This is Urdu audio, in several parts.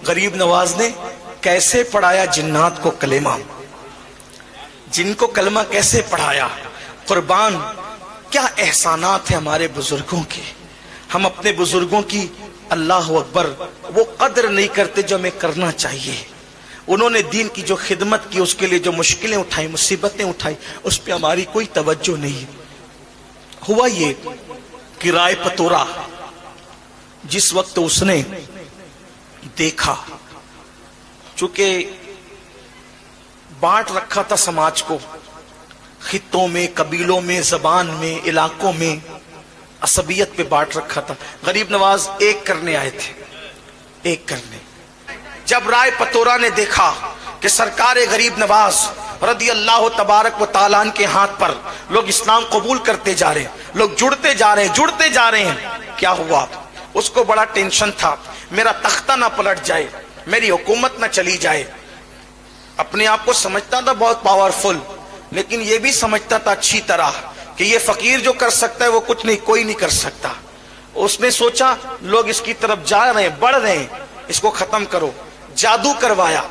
غریب نواز نے کیسے پڑھایا جنات کو کلمہ، جن کو کلمہ کیسے پڑھایا. قربان کیا احسانات ہیں ہمارے بزرگوں کے. ہم اپنے بزرگوں کی اللہ اکبر وہ قدر نہیں کرتے جو ہمیں کرنا چاہیے. انہوں نے دین کی جو خدمت کی، اس کے لیے جو مشکلیں اٹھائی، مصیبتیں اٹھائی، اس پہ ہماری کوئی توجہ نہیں. ہوا یہ کہ رائے پتورا جس وقت اس نے دیکھا، چونکہ بانٹ رکھا تھا سماج کو خطوں میں، قبیلوں میں، زبان میں، علاقوں میں، عصبیت پہ بانٹ رکھا تھا. غریب نواز ایک کرنے آئے تھے، ایک کرنے. جب رائے پتورا نے دیکھا کہ سرکار غریب نواز رضی اللہ تبارک و تعالیٰ عنہ کے ہاتھ پر لوگ اسلام قبول کرتے جا رہے ہیں، لوگ جڑتے جا رہے ہیں، کیا ہوا؟ اس کو بڑا ٹینشن تھا، میرا تختہ نہ پلٹ جائے، میری حکومت نہ چلی جائے. اپنے آپ کو سمجھتا تھا بہت پاورفل، لیکن یہ بھی سمجھتا تھا اچھی طرح کہ یہ فقیر جو کر سکتا ہے وہ کچھ نہیں، کوئی نہیں کر سکتا. اس نے سوچا لوگ اس کی طرف جا رہے ہیں، بڑھ رہے ہیں، اس کو ختم کرو. جادو کروایا،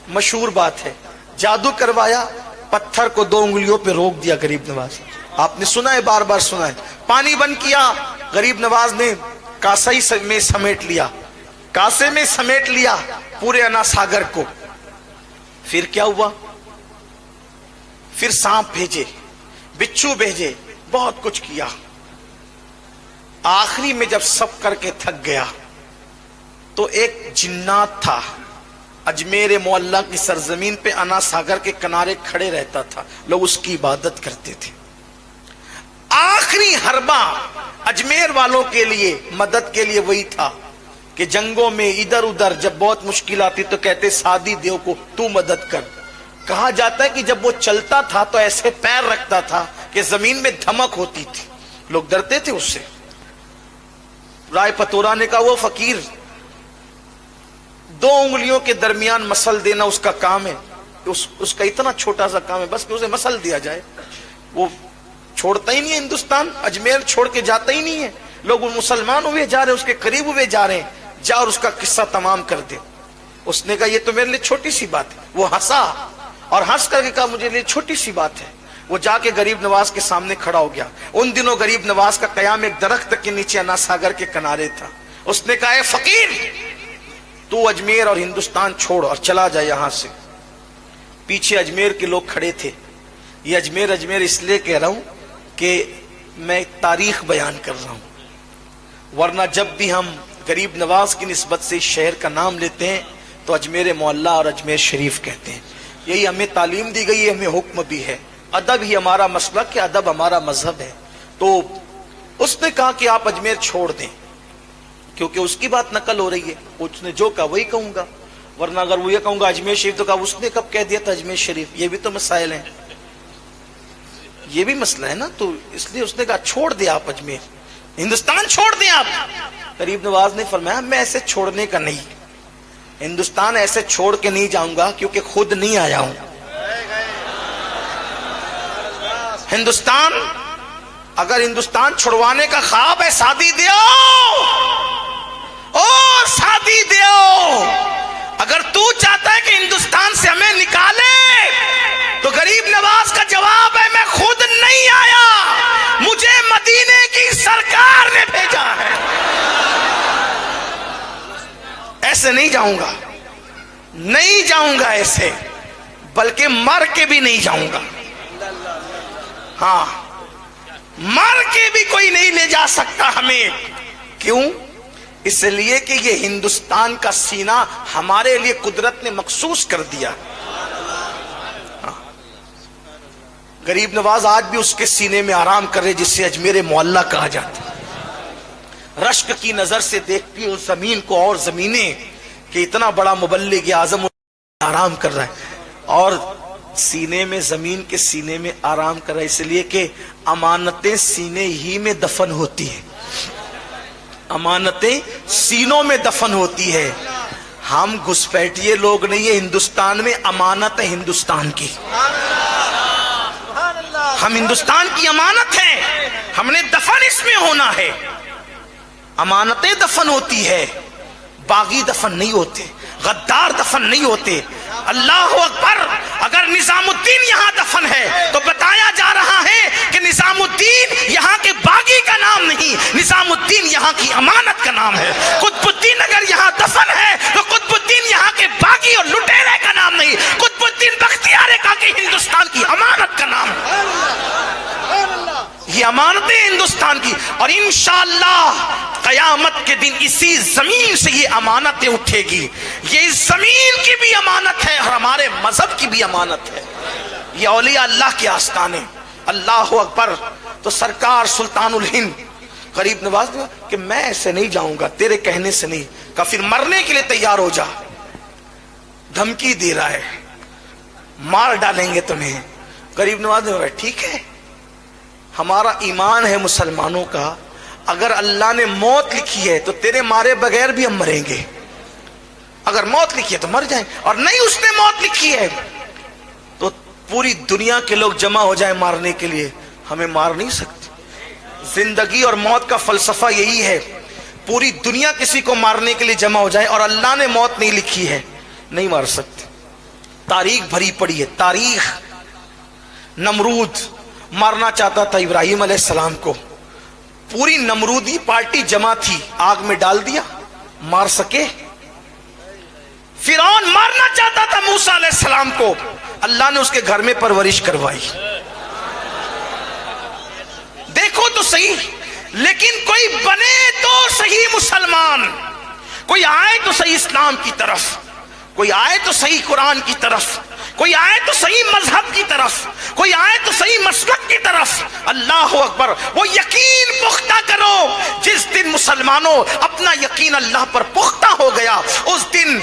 مشہور بات ہے، جادو کروایا، پتھر کو 2 انگلیوں پہ روک دیا غریب نواز. آپ نے سنا ہے، بار بار سنا ہے. پانی بند کیا، غریب نواز نے کاسے میں سمیٹ لیا، کاسے میں سمیٹ لیا پورے انا ساگر کو. پھر کیا ہوا؟ پھر سانپ بھیجے، بچھو بھیجے، بہت کچھ کیا. آخری میں جب سب کر کے تھک گیا تو ایک جنات تھا، اجمیر معلیٰ کی سرزمین پہ انا ساگر کے کنارے کھڑے رہتا تھا، لوگ اس کی عبادت کرتے تھے. آخری حربہ اجمیر والوں کے لیے، مدد کے لیے وہی تھا کہ جنگوں میں ادھر ادھر جب بہت مشکل آتی تو کہتے سادی دیو کو تو مدد کر. کہا جاتا ہے کہ جب وہ چلتا تھا تو ایسے پیر رکھتا تھا کہ زمین میں دھمک ہوتی تھی، لوگ ڈرتے تھے اس سے. رائے پتورا نے کہا وہ فقیر 2 انگلیوں کے درمیان مسل دینا اس کا کام ہے، اس کا اتنا چھوٹا سا کام ہے، بس کہ اسے مسل دیا جائے. وہ چھوڑتا ہی نہیں ہے ہندوستان، اجمیر چھوڑ کے جاتا ہی نہیں ہے. لوگ مسلمان ہوئے جا رہے ہیں، اس کے قریب ہوئے جا رہے ہیں، جا اور اس کا قصہ تمام کر دے. اس نے کہا یہ تو میرے لیے چھوٹی سی بات ہے. وہ ہنسا اور ہنس کر کے کہا مجھے لیے چھوٹی سی بات ہے. وہ جا کے غریب نواز کے سامنے کھڑا ہو گیا. ان دنوں غریب نواز کا قیام ایک درخت کے نیچے انا ساگر کے کنارے تھا. اس نے کہا اے فقیر، تو اجمیر اور ہندوستان چھوڑ اور چلا جائے یہاں سے. پیچھے اجمیر کے لوگ کھڑے تھے. یہ اجمیر اس لیے کہہ رہا ہوں کہ میں تاریخ بیان کر رہا ہوں، ورنہ جب بھی ہم غریب نواز کی نسبت سے اس شہر کا نام لیتے ہیں تو اجمیر معلیٰ اور اجمیر شریف کہتے ہیں. یہی ہمیں تعلیم دی گئی ہے، ہمیں حکم بھی ہے. ادب ہی ہمارا مسلک ہے، ادب ہمارا مذہب ہے. تو اس نے کہا کہ آپ اجمیر چھوڑ دیں، کیونکہ اس کی بات نقل ہو رہی ہے. اس نے جو کہا وہی کہوں گا، ورنہ اگر وہ یہ کہوں گا اجمیر شریف تو کہا اس نے کب کہہ دیا تھا اجمیر شریف. یہ بھی تو مسائل ہیں، یہ بھی مسئلہ ہے نا. تو اس لیے اس نے کہا چھوڑ دیں آپ اجمیر، ہندوستان چھوڑ دیں آپ. غریب نواز نے فرمایا میں ایسے چھوڑنے کا نہیں، ہندوستان ایسے چھوڑ کے نہیں جاؤں گا کیونکہ خود نہیں آیا ہوں. ہندوستان، اگر ہندوستان چھڑوانے کا خواب ہے سادی دیو، او سادی دیو، اگر تو چاہتا ہے کہ ہندوستان سے ہمیں نکالے تو غریب نواز کا جواب ہے میں خود نہیں آیا، مجھے مدینے کی سرکار نے بھیجا ہے. ایسے نہیں جاؤں گا، نہیں جاؤں گا ایسے، بلکہ مر کے بھی نہیں جاؤں گا. ہاں، مر کے بھی کوئی نہیں لے جا سکتا ہمیں. کیوں؟ اس لیے کہ یہ ہندوستان کا سینہ ہمارے لیے قدرت نے مخصوص کر دیا. غریب نواز آج بھی اس کے سینے میں آرام کر رہے جسے اجمیر معلیٰ کہا جاتا ہے. رشک کی نظر سے دیکھتی ہے اس زمین کو اور زمینیں کہ اتنا بڑا مبلغ اعظم آرام کر رہا ہے، اور سینے میں، زمین کے سینے میں آرام کر رہا ہے. اس لیے کہ امانتیں سینے ہی میں دفن ہوتی ہیں، امانتیں سینوں میں دفن ہوتی ہے. ہم گھسپیٹیے لوگ نہیں ہیں. ہندوستان میں امانت ہے ہندوستان کی، ہم ہندوستان کی امانت ہیں، ہم نے دفن اس میں ہونا ہے. امانتیں دفن ہوتی ہے، باغی دفن نہیں ہوتے، غدار دفن نہیں ہوتے۔ اللہ اکبر، اگر نظام الدین یہاں دفن ہے تو بتایا جا رہا ہے کہ نظام الدین یہاں کے باغی کا نام نہیں، نظام الدین یہاں کی امانت کا نام ہے۔ قطب الدین اگر یہاں دفن ہے تو قطب الدین یہاں کے باغی اور لٹیرے کا نام نہیں، قطب الدین بختیار کاکی ہندوستان کی امانت کا نام ہے۔ یہ امانتیں ہندوستان کی، اور انشاءاللہ قیامت کے دن اسی زمین سے یہ امانتیں اٹھے گی۔ یہ اس زمین کی بھی امانت ہے اور ہمارے مذہب کی بھی امانت ہے۔ یہ اولیاء اللہ کے آستانے۔ اللہ اکبر۔ تو سرکار سلطان الہند غریب نواز نے کہا کہ میں ایسے نہیں جاؤں گا، تیرے کہنے سے نہیں، کہا پھر مرنے کے لیے تیار ہو جا، دھمکی دے رہا ہے، مار ڈالیں گے تمہیں۔ غریب نواز نے کہا ٹھیک ہے، ہمارا ایمان ہے مسلمانوں کا، اگر اللہ نے موت لکھی ہے تو تیرے مارے بغیر بھی ہم مریں گے، اگر موت لکھی ہے تو مر جائیں، اور نہیں اس نے موت لکھی ہے تو پوری دنیا کے لوگ جمع ہو جائیں مارنے کے لیے، ہمیں مار نہیں سکتے۔ زندگی اور موت کا فلسفہ یہی ہے، پوری دنیا کسی کو مارنے کے لیے جمع ہو جائے اور اللہ نے موت نہیں لکھی ہے، نہیں مار سکتے۔ تاریخ بھری پڑی ہے، تاریخ۔ نمرود مارنا چاہتا تھا ابراہیم علیہ السلام کو، پوری نمرودی پارٹی جمع تھی، آگ میں ڈال دیا، مار سکے۔ فرعون مارنا چاہتا تھا موسیٰ علیہ السلام کو، اللہ نے اس کے گھر میں پرورش کروائی۔ دیکھو تو صحیح، لیکن کوئی بنے تو صحیح مسلمان، کوئی آئے تو صحیح اسلام کی طرف، کوئی آئے تو صحیح قرآن کی طرف، کوئی آئے تو صحیح مذہب کی طرف، کوئی آئے تو صحیح مسلک کی طرف۔ اللہ اکبر۔ وہ یقین پختہ کرو، جس دن مسلمانوں اپنا یقین اللہ پر پختہ ہو گیا، اس دن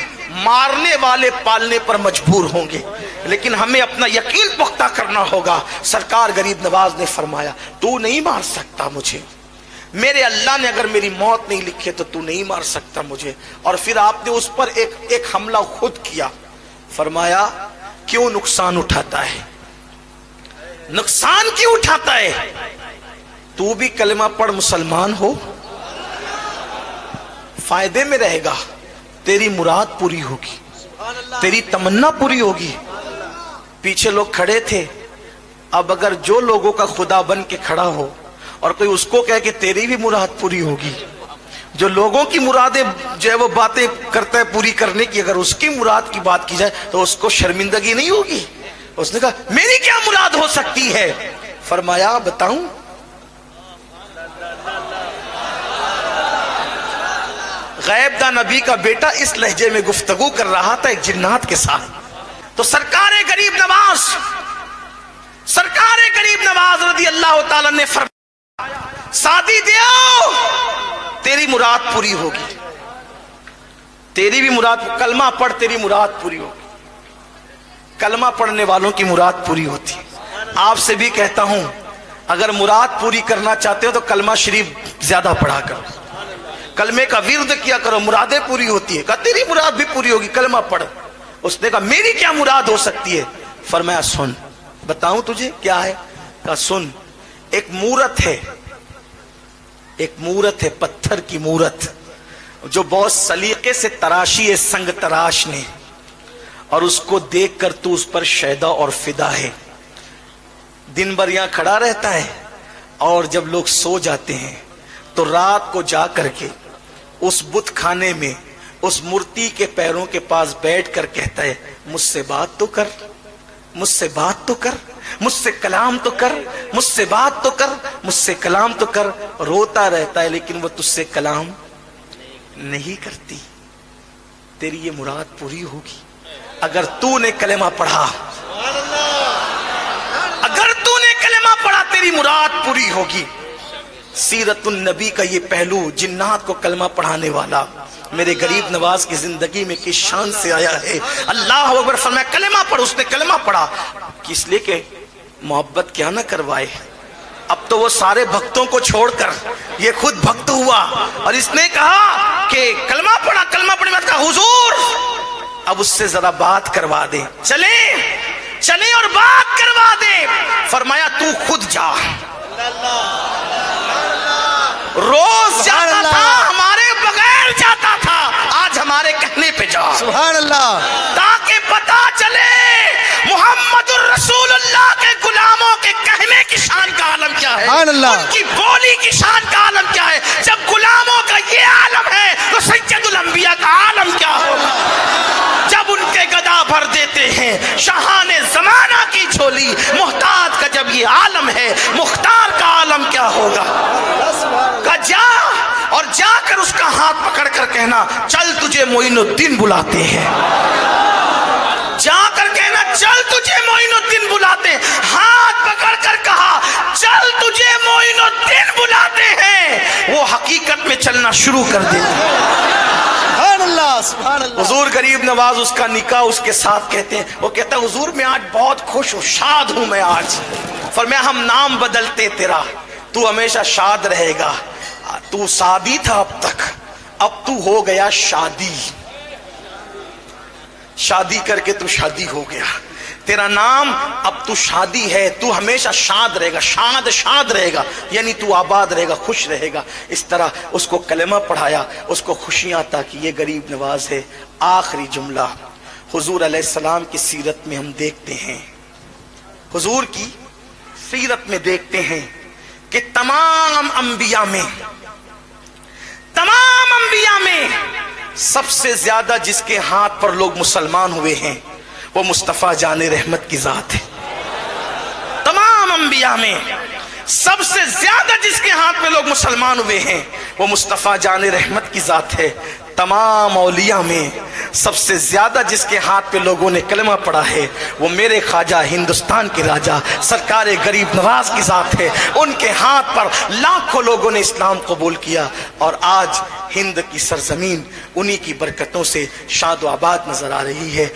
مارنے والے پالنے پر مجبور ہوں گے، لیکن ہمیں اپنا یقین پختہ کرنا ہوگا۔ سرکار غریب نواز نے فرمایا تو نہیں مار سکتا مجھے، میرے اللہ نے اگر میری موت نہیں لکھی تو نہیں مار سکتا مجھے۔ اور پھر آپ نے اس پر ایک حملہ خود کیا، فرمایا کیوں نقصان اٹھاتا ہے، نقصان کیوں اٹھاتا ہے، تو بھی کلمہ پڑھ مسلمان ہو، فائدے میں رہے گا، تیری مراد پوری ہوگی، تیری تمنا پوری ہوگی۔ پیچھے لوگ کھڑے تھے، اب اگر جو لوگوں کا خدا بن کے کھڑا ہو اور کوئی اس کو کہے کہ تیری بھی مراد پوری ہوگی، جو لوگوں کی مرادیں جو ہے وہ باتیں کرتا ہے پوری کرنے کی، اگر اس کی مراد کی بات کی جائے تو اس کو شرمندگی نہیں ہوگی۔ اس نے کہا میری کیا مراد ہو سکتی ہے؟ فرمایا بتاؤں؟ غیب داں نبی کا بیٹا اس لہجے میں گفتگو کر رہا تھا ایک جنات کے ساتھ، تو سرکار غریب نواز رضی اللہ تعالیٰ نے فرمایا سادی دیو، تیری مراد پوری ہوگی، تیری بھی مراد، کلمہ پڑھ تیری مراد پوری ہوگی۔ کلمہ پڑھنے والوں کی مراد پوری ہوتی ہے۔ آپ سے بھی کہتا ہوں اگر مراد پوری کرنا چاہتے ہو تو کلمہ شریف زیادہ پڑھا کرو، کلمے کا ورد کیا کرو، مرادیں پوری ہوتی ہے۔ کہا تیری مراد بھی پوری ہوگی، کلمہ پڑھ۔ اس نے کہا میری کیا مراد ہو سکتی ہے؟ فرمایا سن، بتاؤں تجھے کیا ہے؟ کہا سن، ایک مورت ہے، ایک مورت ہے، پتھر کی مورت جو بہت سلیقے سے تراشی ہے سنگ تراش نے، اور اس کو دیکھ کر تو اس پر شیدا اور فدا ہے۔ دن بھر یہاں کھڑا رہتا ہے اور جب لوگ سو جاتے ہیں تو رات کو جا کر کے اس بت خانے میں اس مورتی کے پیروں کے پاس بیٹھ کر کہتا ہے مجھ سے بات تو کر، مجھ سے بات تو کر، مجھ سے کلام تو کر، مجھ سے بات تو کر، مجھ سے کلام تو کر۔ روتا رہتا ہے لیکن وہ تجھ سے کلام نہیں کرتی۔ تیری یہ مراد پوری ہوگی اگر تو نے کلمہ پڑھا، اگر تو نے کلمہ پڑھا تیری مراد پوری ہوگی۔ سیرت النبی کا یہ پہلو، جنات کو کلمہ پڑھانے والا، میرے غریب نواز کی زندگی میں کس شان سے آیا ہے۔ اللہ اکبر۔ فرمایا کلمہ پڑھ، اس نے کلمہ پڑھا، کس لیے کہ محبت کیا نہ کروائے۔ اب تو وہ سارے بھکتوں کو چھوڑ کر یہ خود بھکت ہوا اور اس نے کہا کہ کلمہ پڑھا، کلمہ پڑھنے بعد کہا حضور اب اس سے ذرا بات کروا دیں، چلیں اور بات کروا دیں۔ فرمایا تو خود جا، روز جاتا تھا ہمارے بغیر جاتا تھا، آج سبحان اللہ، تاکہ پتا چلے محمد الرسول اللہ کے غلاموں کے کہنے کی شان کا عالم کیا ہے، سبحان اللہ، ان کی بولی کی شان کا عالم کیا ہے۔ جب غلاموں کا یہ عالم ہے تو سید الانبیاء کا عالم کیا ہوگا؟ جب ان کے گدا بھر دیتے ہیں شاہان زمانہ کی جھولی، محتاج کا جب یہ عالم ہے مختار کا عالم کیا ہوگا؟ کہ جا اور جا کر اس کا ہاتھ پکڑ کر کہنا چل تجھے معین الدین بلاتے ہیں، جا کر کہنا چل تجھے معین الدین بلاتے ہیں، ہاتھ پکڑ کر کہا چل تجھے معین الدین بلاتے ہیں، وہ حقیقت میں چلنا شروع کر دیتے ہیں۔ سبحان اللہ، سبحان اللہ۔ حضور غریب نواز اس کا نکاح اس کے ساتھ کہتے ہیں، وہ کہتا ہے حضور میں آج بہت خوش ہوں، شاد ہوں میں آج۔ فرمایا ہم نام بدلتے تیرا، تو ہمیشہ شاد رہے گا، تو شادی تھا اب تک، اب تو ہو گیا شادی، شادی کر کے تو شادی ہو گیا، تیرا نام اب تو شادی ہے، تو ہمیشہ شاد رہے گا، شاد رہے گا، یعنی تو آباد رہے گا، خوش رہے گا۔ اس طرح اس کو کلمہ پڑھایا، اس کو خوشیاں عطا کی۔ یہ غریب نواز ہے۔ آخری جملہ حضور علیہ السلام کی سیرت میں ہم دیکھتے ہیں، حضور کی سیرت میں دیکھتے ہیں کہ تمام انبیاء میں سب سے زیادہ جس کے ہاتھ پر لوگ مسلمان ہوئے ہیں وہ مصطفیٰ جان رحمت کی ذات ہے۔ تمام انبیاء میں سب سے زیادہ جس کے ہاتھ میں لوگ مسلمان ہوئے ہیں وہ مصطفیٰ جان رحمت کی ذات ہے۔ تمام اولیاء میں سب سے زیادہ جس کے ہاتھ پہ لوگوں نے کلمہ پڑھا ہے وہ میرے خواجہ ہندوستان کے راجہ سرکار غریب نواز کی ذات ہے۔ ان کے ہاتھ پر لاکھوں لوگوں نے اسلام قبول کیا، اور آج ہند کی سرزمین انہی کی برکتوں سے شاد و آباد نظر آ رہی ہے۔